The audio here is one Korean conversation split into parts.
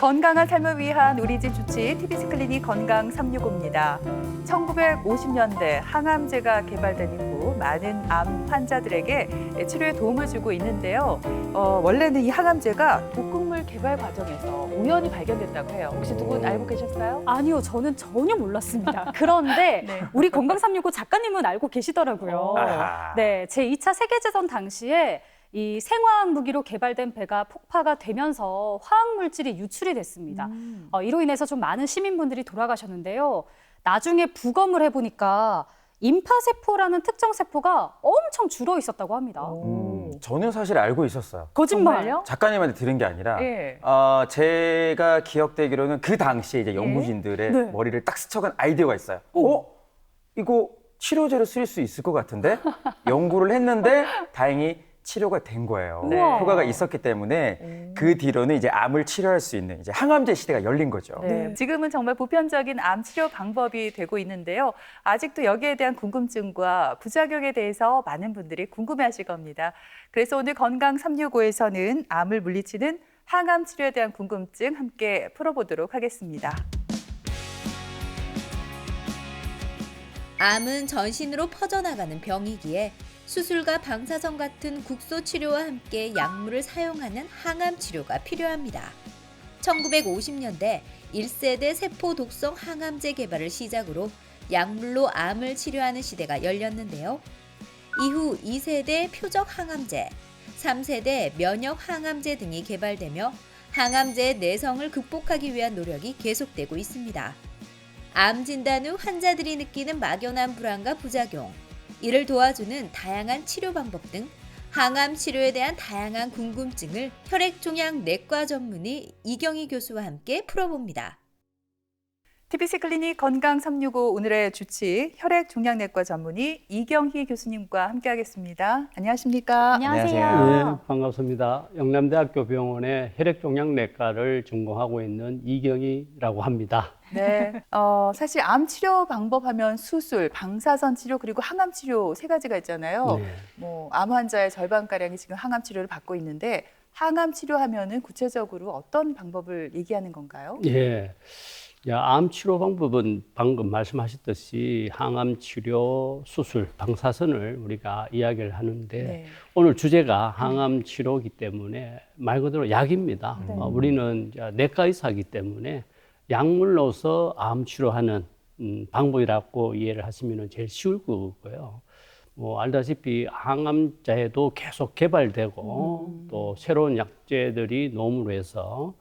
건강한 삶을 위한 우리 집 주치 TBC 클리닉 건강 365입니다. 1950년대 항암제가 개발된 이후 많은 암 환자들에게 치료에 도움을 주고 있는데요. 원래는 이 항암제가 독극물 개발 과정에서 우연히 발견됐다고 해요. 혹시 두 분 알고 계셨어요? 아니요, 저는 전혀 몰랐습니다. 그런데 네. 우리 건강365 작가님은 알고 계시더라고요. 아하. 네, 제2차 세계대전 당시에 이 생화학 무기로 개발된 배가 폭파가 되면서 화학 물질이 유출이 됐습니다. 이로 인해서 좀 많은 시민분들이 돌아가셨는데요. 나중에 부검을 해보니까 임파세포라는 특정 세포가 엄청 줄어 있었다고 합니다. 저는 사실 알고 있었어요. 거짓말요? 작가님한테 들은 게 아니라 예. 제가 기억되기로는 그 당시에 이제 연구진들의 네. 머리를 딱 스쳐간 아이디어가 있어요. 이거 치료제로 쓸 수 있을 것 같은데? 연구를 했는데 다행히 치료가 된 거예요. 네. 효과가 있었기 때문에 그 뒤로는 이제 암을 치료할 수 있는 이제 항암제 시대가 열린 거죠. 네. 지금은 정말 보편적인 암 치료 방법이 되고 있는데요. 아직도 여기에 대한 궁금증과 부작용에 대해서 많은 분들이 궁금해하실 겁니다. 그래서 오늘 건강 365에서는 암을 물리치는 항암 치료에 대한 궁금증 함께 풀어보도록 하겠습니다. 암은 전신으로 퍼져나가는 병이기에 수술과 방사선 같은 국소 치료와 함께 약물을 사용하는 항암 치료가 필요합니다. 1950년대 1세대 세포 독성 항암제 개발을 시작으로 약물로 암을 치료하는 시대가 열렸는데요. 이후 2세대 표적 항암제, 3세대 면역 항암제 등이 개발되며 항암제의 내성을 극복하기 위한 노력이 계속되고 있습니다. 암 진단 후 환자들이 느끼는 막연한 불안과 부작용, 이를 도와주는 다양한 치료 방법 등 항암 치료에 대한 다양한 궁금증을 혈액종양내과 전문의 이경희 교수와 함께 풀어봅니다. TBC 클리닉 건강 365 오늘의 주치 혈액종양내과 전문의 이경희 교수님과 함께하겠습니다. 안녕하십니까? 안녕하세요. 네, 반갑습니다. 영남대학교 병원의 혈액종양내과를 전공하고 있는 이경희라고 합니다. 네. 사실 암 치료 방법 하면 수술, 방사선 치료 그리고 항암 치료 세 가지가 있잖아요. 네. 암 환자의 절반가량이 지금 항암 치료를 받고 있는데 항암 치료하면은 구체적으로 어떤 방법을 얘기하는 건가요? 예. 암 치료 방법은 방금 말씀하셨듯이 항암 치료, 수술, 방사선을 우리가 이야기를 하는데 네. 오늘 주제가 항암 치료이기 때문에 말 그대로 약입니다. 네. 우리는 이제 내과 의사이기 때문에 약물로서 암 치료하는 방법이라고 이해를 하시면 제일 쉬울 거고요. 알다시피 항암제도 계속 개발되고 또 새로운 약제들이 나옴으로 해서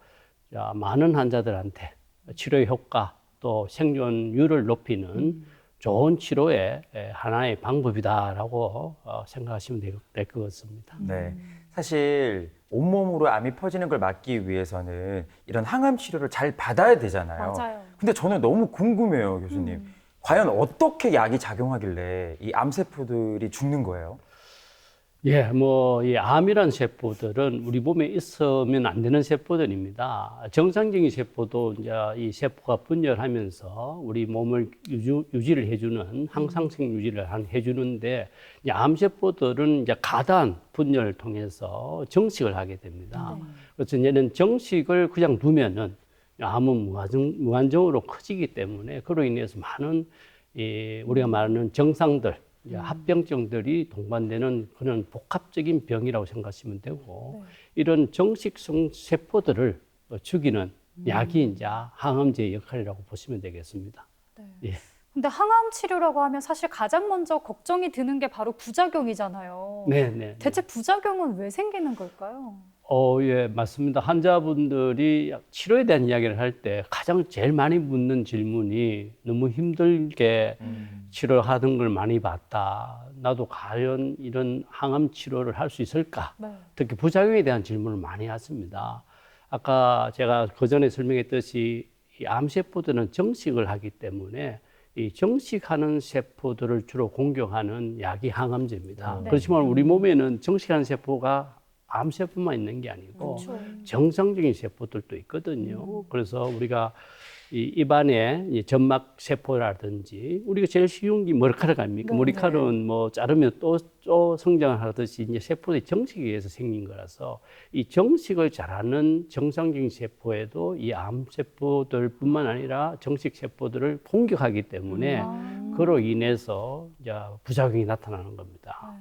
많은 환자들한테 치료의 효과 또 생존율을 높이는 좋은 치료의 하나의 방법이다라고 생각하시면 될 것 같습니다. 네. 사실 온몸으로 암이 퍼지는 걸 막기 위해서는 이런 항암 치료를 잘 받아야 되잖아요. 맞아요. 근데 저는 너무 궁금해요, 교수님. 과연 어떻게 약이 작용하길래 이 암세포들이 죽는 거예요? 예, 이 암이란 세포들은 우리 몸에 있으면 안 되는 세포들입니다. 정상적인 세포도 이제 이 세포가 분열하면서 우리 몸을 유지를 해주는 항상성 유지를 해주는데 이제 암세포들은 이제 가단 분열을 통해서 정식을 하게 됩니다. 그래서 얘는 정식을 그냥 두면은 암은 무한정으로 커지기 때문에 그로 인해서 많은 우리가 말하는 정상들 합병증들이 동반되는 그런 복합적인 병이라고 생각하시면 되고 이런 정식성 세포들을 죽이는 약이 이제 항암제의 역할이라고 보시면 되겠습니다. 예. 근데 항암 치료라고 하면 사실 가장 먼저 걱정이 드는 게 바로 부작용이잖아요. 네. 대체 부작용은 왜 생기는 걸까요? 예, 맞습니다. 환자분들이 치료에 대한 이야기를 할 때 가장 제일 많이 묻는 질문이 너무 힘들게 치료하던 걸 많이 봤다. 나도 과연 이런 항암 치료를 할 수 있을까? 네. 특히 부작용에 대한 질문을 많이 하십니다. 아까 제가 그전에 설명했듯이 이 암세포들은 정식을 하기 때문에 이 정식하는 세포들을 주로 공격하는 약이 항암제입니다. 그렇지만 우리 몸에는 정식하는 세포가 암세포만 있는 게 아니고 그렇죠. 정상적인 세포들도 있거든요. 그래서 우리가 이 입안에 이 점막 세포라든지 우리가 제일 쉬운 게 머리카락 아닙니까? 네, 머리카락은 뭐 자르면 또 성장을 하듯이 이제 세포들이 정식에 의해서 생긴 거라서 이 정식을 잘하는 정상적인 세포에도 이 암 세포들뿐만 아니라 정식 세포들을 공격하기 때문에 그로 인해서 이제 부작용이 나타나는 겁니다.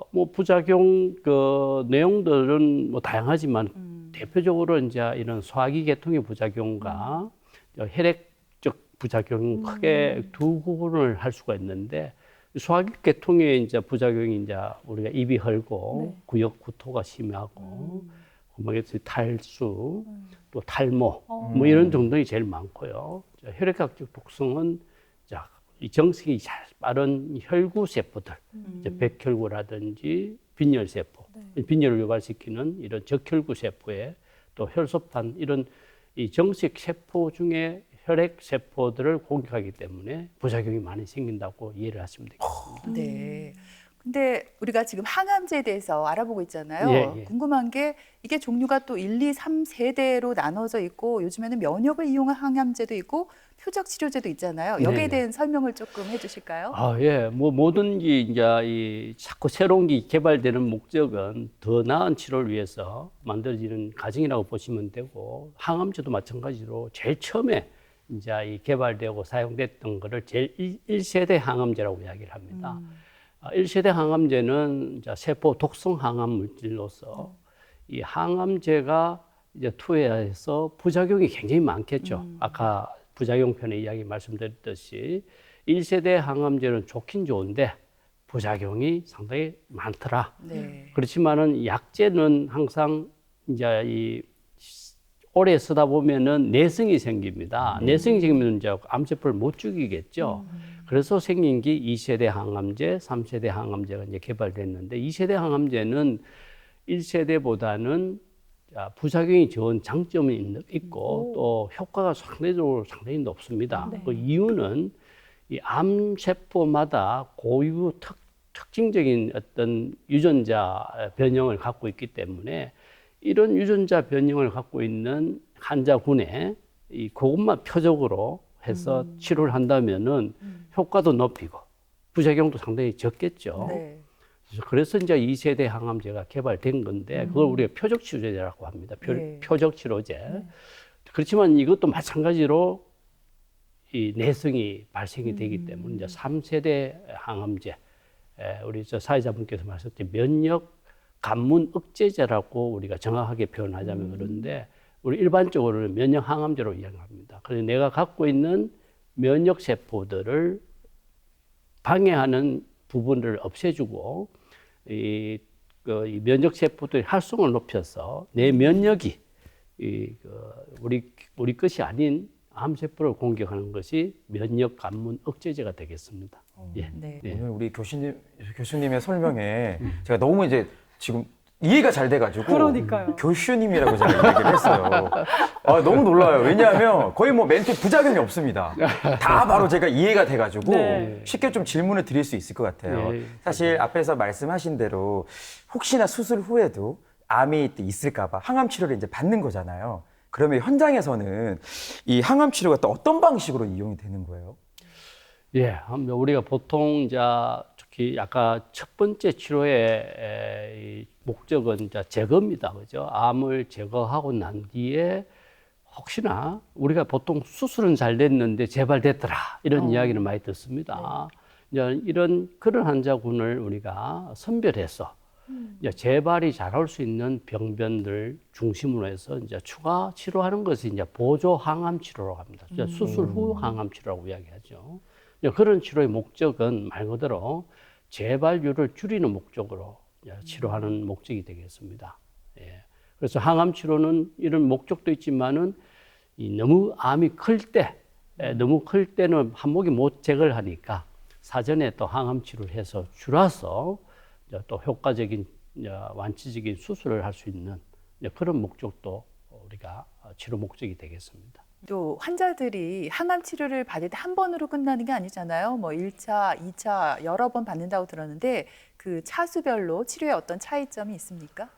뭐 부작용 그 내용들은 뭐 다양하지만 대표적으로 이제 이런 소화기 계통의 부작용과 혈액적 부작용 크게 두 구분을 할 수가 있는데 소화기 계통의 이제 부작용이 이제 우리가 입이 헐고 구역 구토가 심하고 구멍에서 탈수 또 탈모 뭐 이런 정도가 제일 많고요. 혈액학적 독성은 이 정식이 잘 빠른 혈구 세포들, 이제 백혈구라든지 빈혈 세포, 빈혈을 유발시키는 이런 적혈구 세포에 또 혈소판 이런 이 정식 세포 중에 혈액 세포들을 공격하기 때문에 부작용이 많이 생긴다고 이해를 하시면 되겠습니다. 네. 근데 우리가 지금 항암제에 대해서 알아보고 있잖아요. 예, 예. 궁금한 게 이게 종류가 또 1, 2, 3 세대로 나눠져 있고 요즘에는 면역을 이용한 항암제도 있고 표적 치료제도 있잖아요. 여기에 네네. 대한 설명을 조금 해주실까요? 예. 뭐 모든 게 이제 이 자꾸 새로운 게 개발되는 목적은 더 나은 치료를 위해서 만들어지는 과정이라고 보시면 되고 항암제도 마찬가지로 제일 처음에 이제 이 개발되고 사용됐던 거를 제일 1세대 항암제라고 이야기를 합니다. 1세대 항암제는 이제 세포 독성 항암 물질로서 이 항암제가 이제 투여해서 부작용이 굉장히 많겠죠. 아까 부작용편에 이야기 말씀드렸듯이 1세대 항암제는 좋긴 좋은데 부작용이 상당히 많더라. 네. 그렇지만은 약제는 항상 이제 이 오래 쓰다 보면은 내성이 생깁니다. 내성이 생기면 이제 암세포를 못 죽이겠죠. 그래서 생긴 게 2세대 항암제, 3세대 항암제가 이제 개발됐는데 2세대 항암제는 1세대보다는 부작용이 적은 장점이 있고 또 효과가 상대적으로 상당히 높습니다. 그 이유는 이 암세포마다 고유 특징적인 어떤 유전자 변형을 갖고 있기 때문에 이런 유전자 변형을 갖고 있는 환자군에 그것만 표적으로 해서 치료를 한다면은 효과도 높이고 부작용도 상당히 적겠죠. 네. 그래서 이제 2세대 항암제가 개발된 건데 그걸 우리가 표적 치료제라고 합니다. 네. 표적 치료제. 그렇지만 이것도 마찬가지로 이 내성이 발생이 되기 때문에 이제 3세대 항암제, 우리 사회자분께서 말씀하셨듯이 면역 감문 억제제라고 우리가 정확하게 표현하자면 그런데 우리 일반적으로는 면역 항암제로 이야기합니다. 그래서 내가 갖고 있는 면역 세포들을 방해하는 부분을 없애주고 이 면역 세포들의 활성을 높여서 내 면역이 우리 것이 아닌 암세포를 공격하는 것이 면역 감문 억제제가 되겠습니다. 예. 네. 네. 오늘 우리 교수님의 설명에 제가 너무 이제 지금 이해가 잘 돼가지고 그러니까요. 교수님이라고 제가 이야기를 했어요. 너무 놀라요. 왜냐하면 거의 뭐 멘트 부작용이 없습니다. 다 바로 제가 이해가 돼가지고 네. 쉽게 좀 질문을 드릴 수 있을 것 같아요. 네. 사실 앞에서 말씀하신 대로 혹시나 수술 후에도 암이 있을까봐 항암 치료를 이제 받는 거잖아요. 그러면 현장에서는 이 항암 치료가 또 어떤 방식으로 이용이 되는 거예요? 예, 우리가 보통 이제 특히 아까 첫 번째 치료의 이 목적은 이제 제거입니다, 그죠? 암을 제거하고 난 뒤에 혹시나 우리가 보통 수술은 잘 됐는데 재발됐더라 이런 이야기를 많이 듣습니다. 이제 이런 그런 환자군을 우리가 선별해서 이제 재발이 잘할 수 있는 병변들 중심으로 해서 이제 추가 치료하는 것이 이제 보조 항암 치료라고 합니다. 이제 수술 후 항암 치료라고 이야기하죠. 그런 치료의 목적은 말 그대로 재발률을 줄이는 목적으로 치료하는 목적이 되겠습니다. 예. 그래서 항암 치료는 이런 목적도 있지만은 너무 암이 클 때, 너무 클 때는 한목이 못 제거를 하니까 사전에 또 항암 치료를 해서 줄여서 또 효과적인 완치적인 수술을 할 수 있는 그런 목적도 우리가 치료 목적이 되겠습니다. 또 환자들이 항암 치료를 받을 때 한 번으로 끝나는 게 아니잖아요. 뭐 1차, 2차 여러 번 받는다고 들었는데 그 차수별로 치료에 어떤 차이점이 있습니까?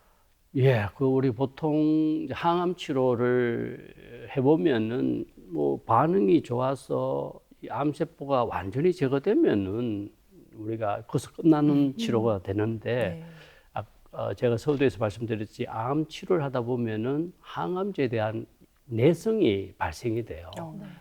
예, 우리 보통 항암 치료를 해보면은 뭐 반응이 좋아서 이 암세포가 완전히 제거되면은 우리가 거기서 끝나는 치료가 되는데 네. 제가 서두에서 말씀드렸지 암 치료를 하다 보면은 항암제에 대한 내성이 발생이 돼요.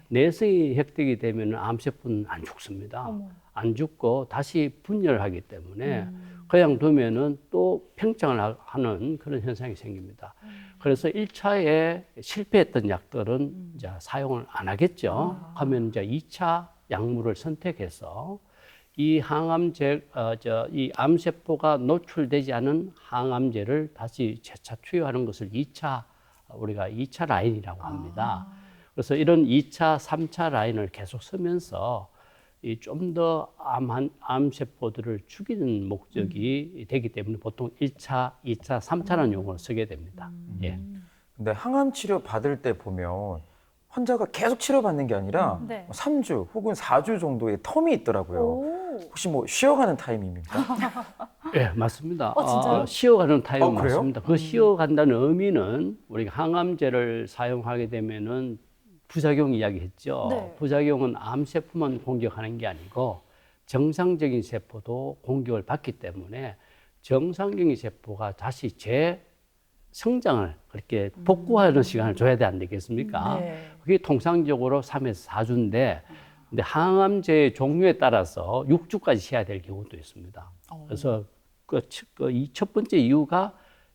내성이 획득이 되면 암세포는 안 죽습니다. 안 죽고 다시 분열하기 때문에 그냥 두면은 또 팽창을 하는 그런 현상이 생깁니다. 그래서 1차에 실패했던 약들은 이제 사용을 안 하겠죠. 하면 이제 2차 약물을 선택해서 이 항암제, 이 암세포가 노출되지 않은 항암제를 다시 재차 투여하는 것을 우리가 2차 라인이라고 합니다. 그래서 이런 2차, 3차 라인을 계속 쓰면서 좀 더 암세포들을 죽이는 목적이 되기 때문에 보통 1차, 2차, 3차라는 용어를 쓰게 됩니다. 예. 근데 항암 치료 받을 때 보면 환자가 계속 치료받는 게 아니라 네. 3주 혹은 4주 정도의 텀이 있더라고요. 혹시 뭐 쉬어가는 타임입니까? 예, 맞습니다. 진짜요? 쉬어가는 타임은 그래요? 맞습니다. 그 쉬어간다는 의미는 우리가 항암제를 사용하게 되면은 부작용 이야기했죠. 네. 부작용은 암세포만 공격하는 게 아니고 정상적인 세포도 공격을 받기 때문에 정상적인 세포가 다시 재성장을 그렇게 복구하는 시간을 줘야 돼 안 되겠습니까? 네. 그게 통상적으로 3에서 4주인데 근데 항암제의 종류에 따라서 6주까지 쉬어야 될 경우도 있습니다. 그래서 이 첫 번째 이유가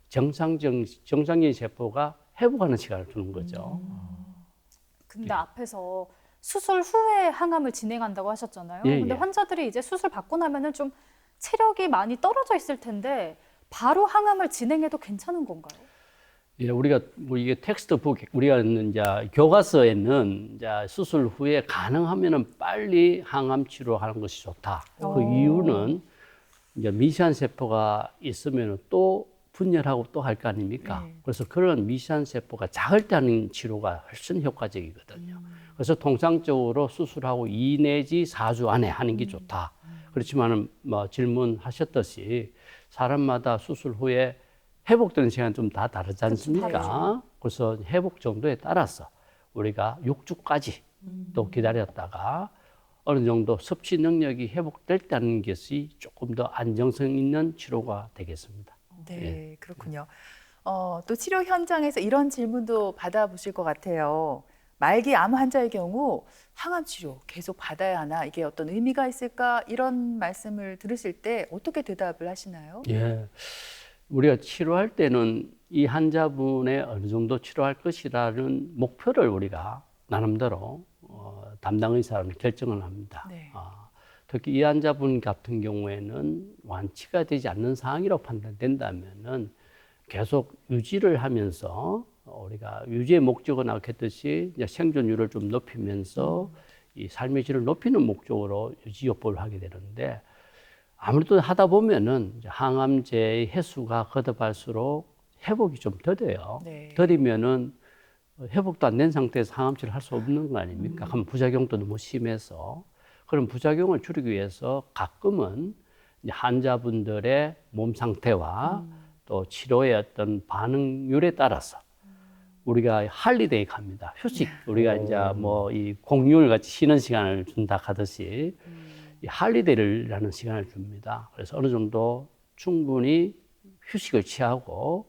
정상적인 세포가 회복하는 시간을 주는 거죠. 근데 앞에서 수술 후에 항암을 진행한다고 하셨잖아요. 예, 근데 예. 환자들이 이제 수술 받고 나면은 좀 체력이 많이 떨어져 있을 텐데 바로 항암을 진행해도 괜찮은 건가요? 예, 우리가 뭐 이게 텍스트북 우리가 있는 이제 교과서에는 이제 수술 후에 가능하면은 빨리 항암 치료하는 것이 좋다. 그 이유는 이제 미세한 세포가 있으면 또 분열하고 또 할 거 아닙니까? 그래서 그런 미세한 세포가 작을 때 하는 치료가 훨씬 효과적이거든요. 그래서 통상적으로 수술하고 2 내지 4주 안에 하는 게 좋다. 그렇지만은 뭐 질문하셨듯이 사람마다 수술 후에 회복되는 시간 좀 다 다르지 않습니까? 그래서 회복 정도에 따라서 우리가 6주까지 또 기다렸다가 어느 정도 섭취 능력이 회복될 때 하는 것이 조금 더 안정성 있는 치료가 되겠습니다. 네, 그렇군요. 또 치료 현장에서 이런 질문도 받아보실 것 같아요. 말기 암 환자의 경우 항암 치료 계속 받아야 하나, 이게 어떤 의미가 있을까, 이런 말씀을 들으실 때 어떻게 대답을 하시나요? 예. 우리가 치료할 때는 이 환자분의 어느 정도 치료할 것이라는 목표를 우리가 나름대로 담당 의사는 결정을 합니다. 네. 특히 이 환자분 같은 경우에는 완치가 되지 않는 상황이라고 판단된다면은 계속 유지를 하면서 우리가 유지의 목적은 아까했듯이 생존율을 좀 높이면서 이 삶의 질을 높이는 목적으로 유지 요법을 하게 되는데 아무래도 하다 보면은 이제 항암제의 횟수가 거듭할수록 회복이 좀 더뎌요. 네. 더디면은 회복도 안 된 상태에서 항암치를 할 수 없는 거 아닙니까? 그럼 부작용도 너무 심해서 그런 부작용을 줄이기 위해서 가끔은 이제 환자분들의 몸 상태와 또 치료의 어떤 반응률에 따라서 우리가 할리데이 갑니다. 휴식. 우리가 이제 뭐 이 공휴일 같이 쉬는 시간을 준다 하듯이 이 할리데이라는 시간을 줍니다. 그래서 어느 정도 충분히 휴식을 취하고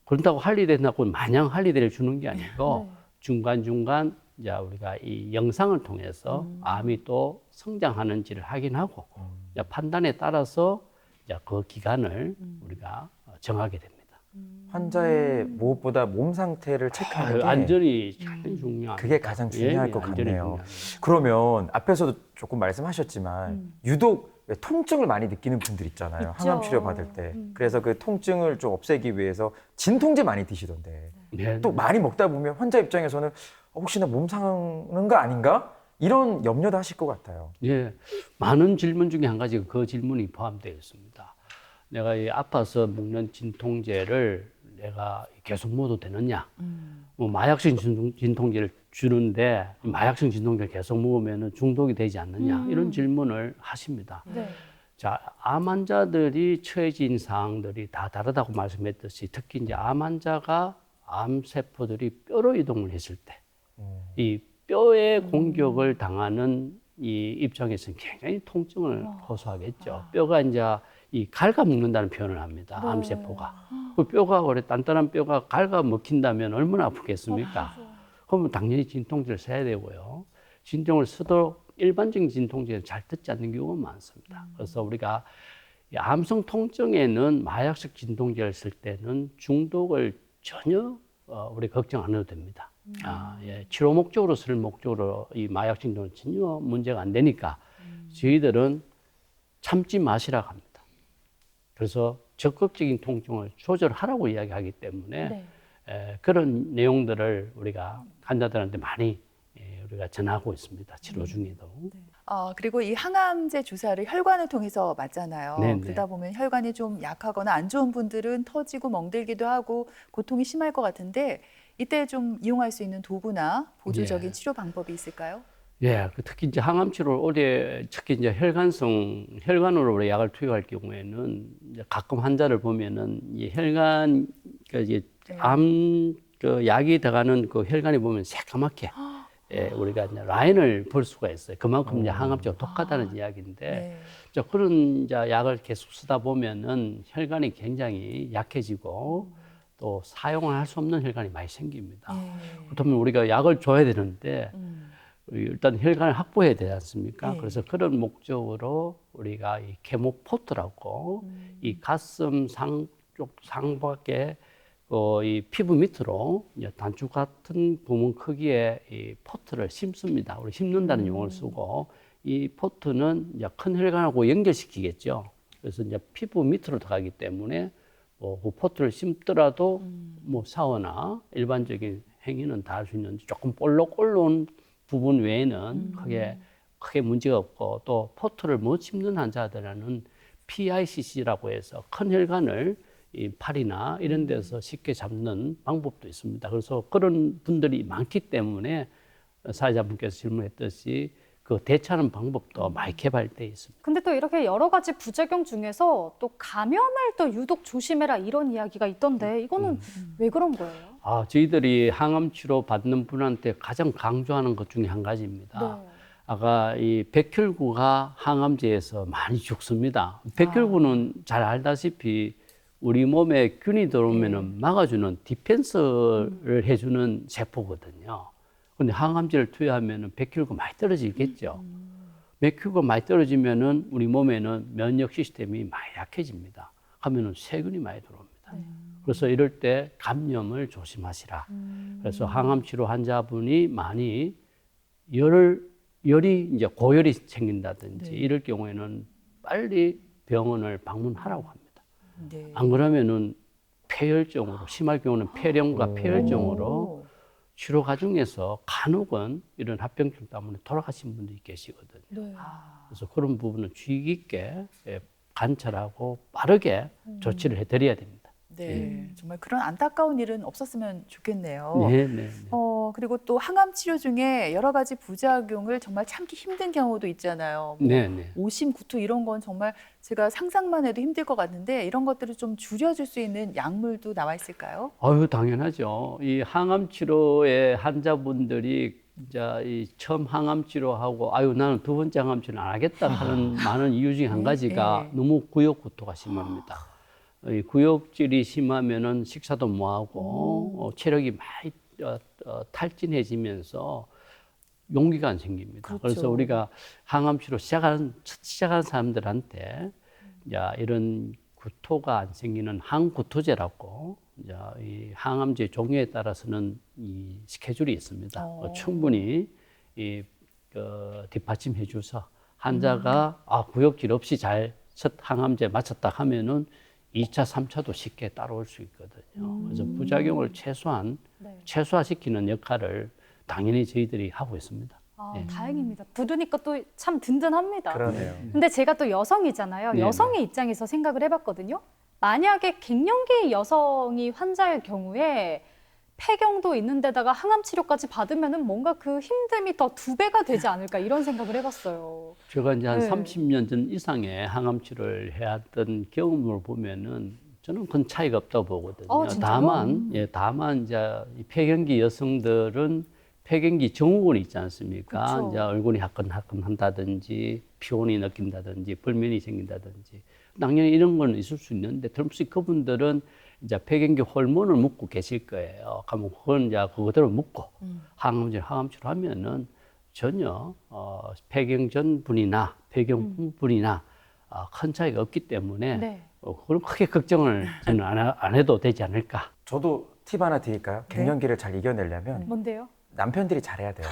그런다고 할리데이라고 마냥 할리데이를 주는 게 아니고 중간중간 이제 우리가 이 영상을 통해서 암이 또 성장하는지를 확인하고 이제 판단에 따라서 이제 그 기간을 우리가 정하게 됩니다. 환자의 무엇보다 몸 상태를 체크하는 게 안전이 참 중요합니다. 그게 가장 중요할 것 안전이 같네요. 중요합니다. 그러면 앞에서도 조금 말씀하셨지만 유독 왜 통증을 많이 느끼는 분들 있잖아요. 있죠. 항암 치료 받을 때. 그래서 그 통증을 좀 없애기 위해서 진통제 많이 드시던데. 네. 또 많이 먹다 보면 환자 입장에서는 혹시나 몸 상하는 거 아닌가? 이런 염려도 하실 것 같아요. 예, 많은 질문 중에 한 가지가 그 질문이 포함되어 있습니다. 내가 이 아파서 먹는 진통제를 내가 계속 먹어도 되느냐? 뭐 마약성 진통제를 주는데 마약성 진통제를 계속 먹으면 중독이 되지 않느냐? 이런 질문을 하십니다. 네. 자, 암 환자들이 처해진 사항들이 다 다르다고 말씀했듯이 특히 이제 암 환자가 암 세포들이 뼈로 이동을 했을 때 이 뼈에 공격을 당하는 이 입장에서는 굉장히 통증을 호소하겠죠. 뼈가 이제 이 갉아먹는다는 표현을 합니다. 암세포가. 그 뼈가 그래 단단한 뼈가 갉아먹힌다면 얼마나 아프겠습니까? 그러면 당연히 진통제를 써야 되고요. 진통을 써도 일반적인 진통제는 잘 듣지 않는 경우가 많습니다. 그래서 우리가 이 암성 통증에는 마약식 진통제를 쓸 때는 중독을 전혀 우리 걱정 안 해도 됩니다. 예, 치료 목적으로 쓸 목적으로 이 마약 진통은 전혀 문제가 안 되니까 저희들은 참지 마시라고 합니다. 그래서 적극적인 통증을 조절하라고 이야기하기 때문에 그런 내용들을 우리가 환자들한테 많이 우리가 전하고 있습니다. 치료 중에도. 그리고 이 항암제 주사를 혈관을 통해서 맞잖아요. 네네. 그러다 보면 혈관이 좀 약하거나 안 좋은 분들은 터지고 멍들기도 하고 고통이 심할 것 같은데 이때 좀 이용할 수 있는 도구나 보조적인 치료 방법이 있을까요? 예, 특히 이제 항암 치료를 오래 특히 이제 혈관으로 우리 약을 투여할 경우에는 이제 가끔 환자를 보면은 이 혈관 이제 그 약이 들어가는 그 혈관에 보면 새까맣게 예, 우리가 이제 라인을 볼 수가 있어요. 그만큼 이제 항암제가 독하다는 이야기인데 자, 그런 이제 약을 계속 쓰다 보면은 혈관이 굉장히 약해지고 또 사용을 할 수 없는 혈관이 많이 생깁니다. 그렇다면 우리가 약을 줘야 되는데 일단 혈관을 확보해야 되지 않습니까? 그래서 그런 목적으로 우리가 이 케모포트라고 이 가슴 상쪽 상박에 이 피부 밑으로 이제 단추 같은 구멍 크기의 이 포트를 심습니다. 우리 심는다는 용어를 쓰고 이 포트는 이제 큰 혈관하고 연결시키겠죠. 그래서 이제 피부 밑으로 들어가기 때문에 그 포트를 심더라도 뭐 샤워나 일반적인 행위는 다 할 수 있는데 조금 볼록 올라온 부분 외에는 크게 문제가 없고 또 포트를 못 심는 환자들은 PICC라고 해서 큰 혈관을 이 팔이나 이런 데서 쉽게 잡는 방법도 있습니다. 그래서 그런 분들이 많기 때문에 사회자분께서 질문했듯이 그 대처하는 방법도 많이 개발되어 있습니다. 근데 또 이렇게 여러 가지 부작용 중에서 또 감염을 또 유독 조심해라 이런 이야기가 있던데 이거는 왜 그런 거예요? 저희들이 항암 치료 받는 분한테 가장 강조하는 것 중에 한 가지입니다. 아까 이 백혈구가 항암제에서 많이 죽습니다. 백혈구는 잘 알다시피 우리 몸에 균이 들어오면은 막아주는 디펜스를 해주는 세포거든요. 근데 항암제를 투여하면은 백혈구 많이 떨어지겠죠. 백혈구가 많이 떨어지면은 우리 몸에는 면역 시스템이 많이 약해집니다. 하면은 세균이 많이 들어옵니다. 그래서 이럴 때 감염을 조심하시라. 그래서 항암 치료 환자분이 많이 열이 이제 고열이 생긴다든지 이럴 경우에는 빨리 병원을 방문하라고 합니다. 안 그러면은 폐혈증으로 심할 경우는 폐렴과 폐혈증으로 치료 과정에서 간혹은 이런 합병증 때문에 돌아가신 분들이 계시거든요. 그래서 그런 부분은 주의 깊게 관찰하고 빠르게 조치를 해드려야 됩니다. 네, 정말 그런 안타까운 일은 없었으면 좋겠네요. 네. 그리고 또 항암 치료 중에 여러 가지 부작용을 정말 참기 힘든 경우도 있잖아요. 네. 오심, 구토 이런 건 정말 제가 상상만 해도 힘들 것 같은데 이런 것들을 좀 줄여줄 수 있는 약물도 나와 있을까요? 당연하죠. 이 항암 치료의 환자분들이 이제 이 처음 항암 치료하고 나는 두 번째 항암 치료 안 하겠다 하는 많은 이유 중에 한 가지가 너무 구역 구토가 심합니다. 이 구역질이 심하면은 식사도 못 하고 체력이 많이 탈진해지면서 용기가 안 생깁니다. 그래서 우리가 항암 치료 시작하는 사람들한테 이제 이런 구토가 안 생기는 항구토제라고 이제 이 항암제 종류에 따라서는 이 스케줄이 있습니다. 충분히 뒷받침해 줘서 환자가 환자가 구역질 없이 잘 첫 항암제 마쳤다 하면은 2차, 3차도 쉽게 따라올 수 있거든요. 그래서 부작용을 최소화시키는 역할을 당연히 저희들이 하고 있습니다. 다행입니다. 들으니까 또 참 든든합니다. 그러네요. 근데 제가 또 여성이잖아요. 네네. 여성의 입장에서 생각을 해봤거든요. 만약에 갱년기 여성이 환자일 경우에 폐경도 있는 데다가 항암 치료까지 받으면은 뭔가 그 힘듦이 더 2배가 되지 않을까 이런 생각을 해봤어요. 제가 이제 한 30년 전 이상의 항암 치료를 해왔던 경험을 보면은 저는 큰 차이가 없다고 보거든요. 진짜요? 다만 이제 이 폐경기 여성들은 폐경기 증후군이 있지 않습니까? 그쵸. 이제 얼굴이 화끈화끈한다든지 피곤이 느낀다든지 불면이 생긴다든지 당연히 이런 건 있을 수 있는데 특히 그분들은 이제 폐경기 호르몬을 묻고 계실 거예요. 그러면 그건 이제 그대로 묻고 항암치료 하면은 전혀 폐경 전 분이나 폐경 후 분이나 큰 차이가 없기 때문에 네. 그럼 크게 걱정을 저는 안 해도 되지 않을까. 저도 팁 하나 드릴까요? 갱년기를 잘 이겨내려면 뭔데요? 남편들이 잘해야 돼요.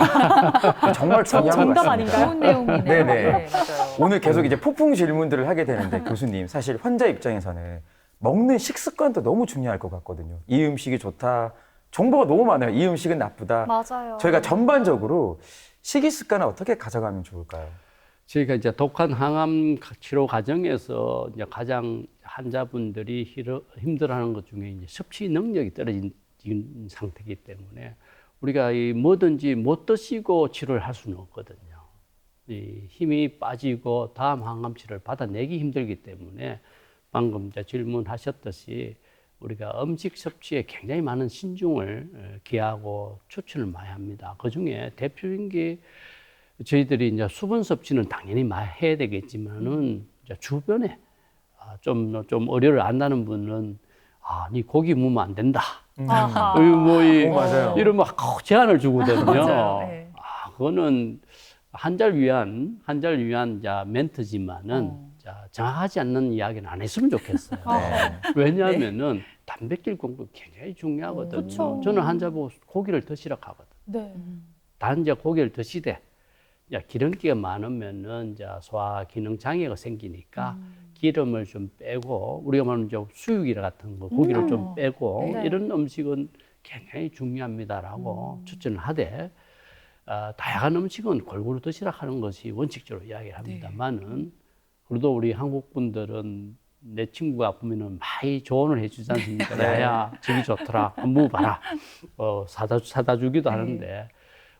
정말 중요한 것 정답 같습니다. 아닌가요? 좋은 내용이네요. 네네. 네, 맞아요. 오늘 계속 이제 폭풍 질문들을 하게 되는데 교수님 사실 환자 입장에서는 먹는 식습관도 너무 중요할 것 같거든요. 이 음식이 좋다. 정보가 너무 많아요. 이 음식은 나쁘다. 맞아요. 저희가 전반적으로 식이 습관을 어떻게 가져가면 좋을까요? 저희가 이제 독한 항암 치료 과정에서 이제 가장 환자분들이 힘들어하는 것 중에 이제 섭취 능력이 떨어진 상태이기 때문에 우리가 이 뭐든지 못 드시고 치료를 할 수는 없거든요. 이 힘이 빠지고 다음 항암 치료를 받아내기 힘들기 때문에 방금 이제 질문하셨듯이 우리가 음식 섭취에 굉장히 많은 신중을 기하고 추천을 많이 합니다. 그 중에 대표적인 게 저희들이 이제 수분 섭취는 당연히 많이 해야 되겠지만은 이제 주변에 좀 어려를 안다는 분은 니 고기 먹으면 안 된다. 아하. 맞아요. 이러면 제한을 주거든요. 맞아요. 네. 그거는 환자를 위한 이제 멘트지만은 정확하지 않는 이야기는 안 했으면 좋겠어요. 네. 왜냐하면은 단백질 공급 굉장히 중요하거든요. 그쵸. 저는 환자 보고 고기를 드시라고 하거든요. 네. 단 이제 고기를 드시되 기름기가 많으면은 이제 소화 기능 장애가 생기니까 기름을 좀 빼고 우리가 말하는 이제 수육이라 같은 거 고기를 좀 빼고 네. 이런 음식은 굉장히 중요합니다라고 추천을 하되 다양한 음식은 골고루 드시라 하는 것이 원칙적으로 이야기를 합니다만은 그래도 우리 한국 분들은 내 친구가 보면은 많이 조언을 해주지 않습니까? 야야 저기 좋더라 한번 먹어봐라 사다 주기도 하는데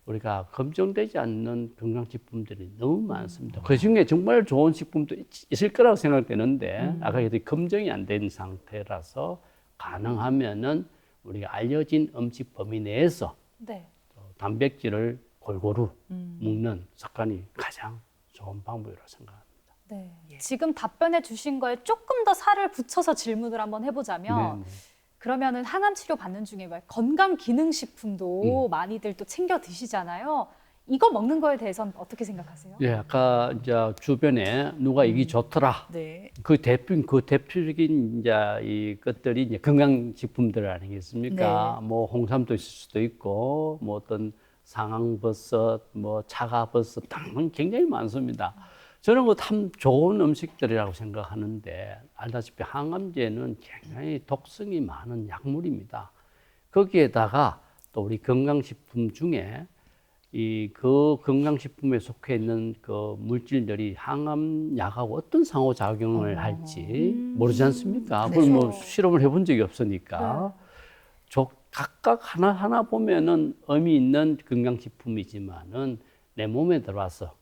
우리가 검증되지 않는 건강식품들이 너무 많습니다. 그중에 정말 좋은 식품도 있을 거라고 생각되는데 아까 얘기했듯이 검증이 안 된 상태라서 가능하면은 우리가 알려진 음식 범위 내에서 네. 단백질을 골고루 먹는 습관이 가장 좋은 방법이라고 생각합니다. 네. 지금 답변해 주신 거에 조금 더 살을 붙여서 질문을 한번 해보자면 네, 네. 그러면은 항암 치료 받는 중에 왜 건강 기능 식품도 많이들 또 챙겨 드시잖아요. 이거 먹는 거에 대해서는 어떻게 생각하세요? 예, 아까 이제 주변에 누가 이게 좋더라. 네. 그 대표적인 이제 이 것들이 이제 건강식품들 아니겠습니까? 네. 뭐 홍삼도 있을 수도 있고, 뭐 어떤 상황버섯, 뭐 차가버섯 등은 굉장히 많습니다. 저는 그 참 좋은 음식들이라고 생각하는데 알다시피 항암제는 굉장히 독성이 많은 약물입니다. 거기에다가 또 우리 건강식품 중에 그 건강식품에 속해 있는 그 물질들이 항암약하고 어떤 상호작용을 할지 모르지 않습니까? 그걸 뭐 실험을 해본 적이 없으니까. 각각 하나하나 보면은 의미 있는 건강식품이지만은 내 몸에 들어와서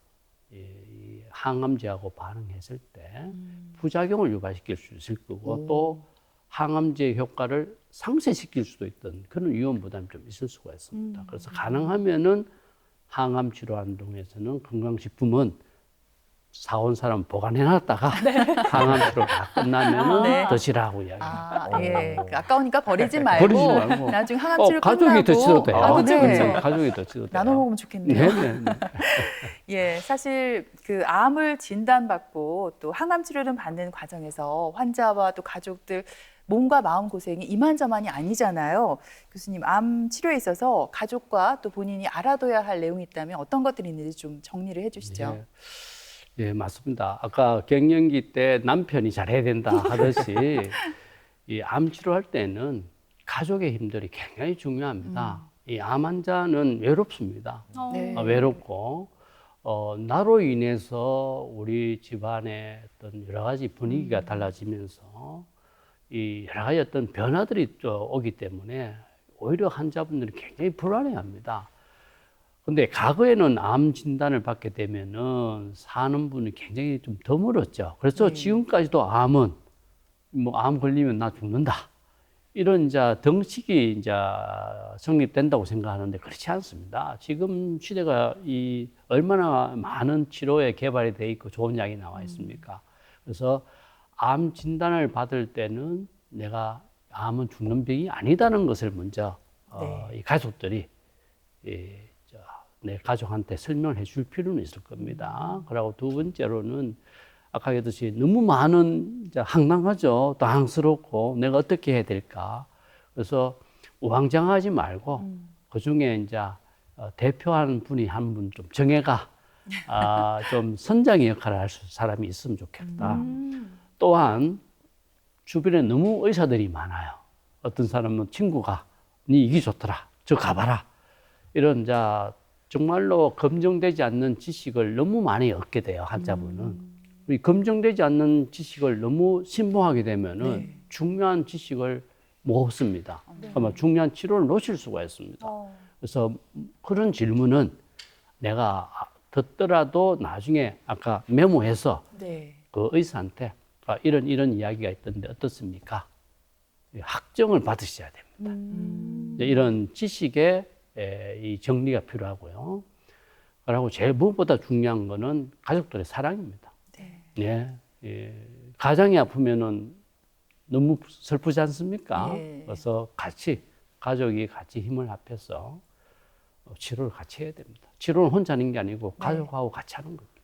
이 항암제하고 반응했을 때 부작용을 유발시킬 수 있을 거고 또 항암제 효과를 상쇄시킬 수도 있던 그런 위험 부담이 좀 있을 수가 있습니다. 그래서 가능하면은 항암 치료하는 동에서는 건강식품은 사온 사람 보관해놨다가 항암 치료 다 끝나면은 네. 드시라고 이야기합니다. 예. 아까우니까 버리지 말고, 버리지 말고. 나중에 항암 치료 가족이 끝나고 드셔도 돼요. 네. 가족이 드셔도 돼요. 나눠 먹으면 좋겠네요. 네네. 예, 사실 그 암을 진단받고 또 항암 치료를 받는 과정에서 환자와 또 가족들 몸과 마음 고생이 이만저만이 아니잖아요. 교수님, 암 치료에 있어서 가족과 또 본인이 알아둬야 할 내용이 있다면 어떤 것들이 있는지 좀 정리를 해주시죠. 예, 맞습니다. 아까 갱년기 때 남편이 잘해야 된다 하듯이 이 암 치료할 때는 가족의 힘들이 굉장히 중요합니다. 이 암 환자는 외롭습니다. 네. 외롭고 나로 인해서 우리 집안의 어떤 여러 가지 분위기가 달라지면서 이 여러 가지 어떤 변화들이 또 오기 때문에 오히려 환자분들이 굉장히 불안해합니다. 근데 과거에는 암 진단을 받게 되면은 사는 분이 굉장히 좀 드물었죠. 그래서 지금까지도 암은 뭐 암 걸리면 나 죽는다 이런 이제 덩식이 이제 성립된다고 생각하는데 그렇지 않습니다. 지금 시대가 이 얼마나 많은 치료에 개발이 돼 있고 좋은 약이 나와 있습니까? 그래서 암 진단을 받을 때는 내가 암은 죽는 병이 아니다는 것을 먼저 이 가족들이 내 가족한테 설명을 해줄 필요는 있을 겁니다. 그리고 두 번째로는 아까 얘기했듯이 너무 많은 이제 황당하죠. 당황스럽고 내가 어떻게 해야 될까. 그래서 우왕좌왕하지 말고 그 중에 이제 대표하는 분이 한 분 좀 정해가 좀 선장의 역할을 할 사람이 있으면 좋겠다. 또한 주변에 너무 의사들이 많아요. 어떤 사람은 친구가 네 이게 좋더라. 저 가봐라. 이런 자 정말로 검증되지 않는 지식을 너무 많이 얻게 돼요. 환자분은. 이 검증되지 않는 지식을 너무 신봉하게 되면은 중요한 지식을 못 얻습니다. 아마 중요한 치료를 놓칠 수가 있습니다. 그래서 그런 질문은 내가 듣더라도 나중에 아까 메모해서 그 의사한테 이런 이야기가 있던데 어떻습니까? 확정을 받으셔야 됩니다. 이런 지식의 이 정리가 필요하고요. 그리고 제일 무엇보다 중요한 거는 가족들의 사랑입니다. 가장이 아프면은 너무 슬프지 않습니까? 그래서 가족이 같이 힘을 합해서 치료를 같이 해야 됩니다. 치료는 혼자 하는 게 아니고 가족하고 같이 하는 겁니다.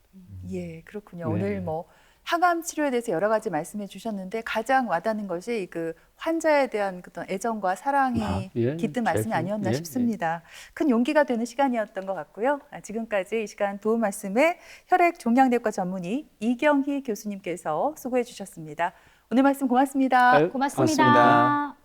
예, 그렇군요. 오늘 뭐 항암 치료에 대해서 여러 가지 말씀해 주셨는데 가장 와닿는 것이 그 환자에 대한 어떤 애정과 사랑이 깃든 말씀이 아니었나 싶습니다. 큰 용기가 되는 시간이었던 것 같고요. 지금까지 이 시간 도움 말씀에 혈액종양내과 전문의 이경희 교수님께서 수고해 주셨습니다. 오늘 말씀 고맙습니다. 고맙습니다. 고맙습니다.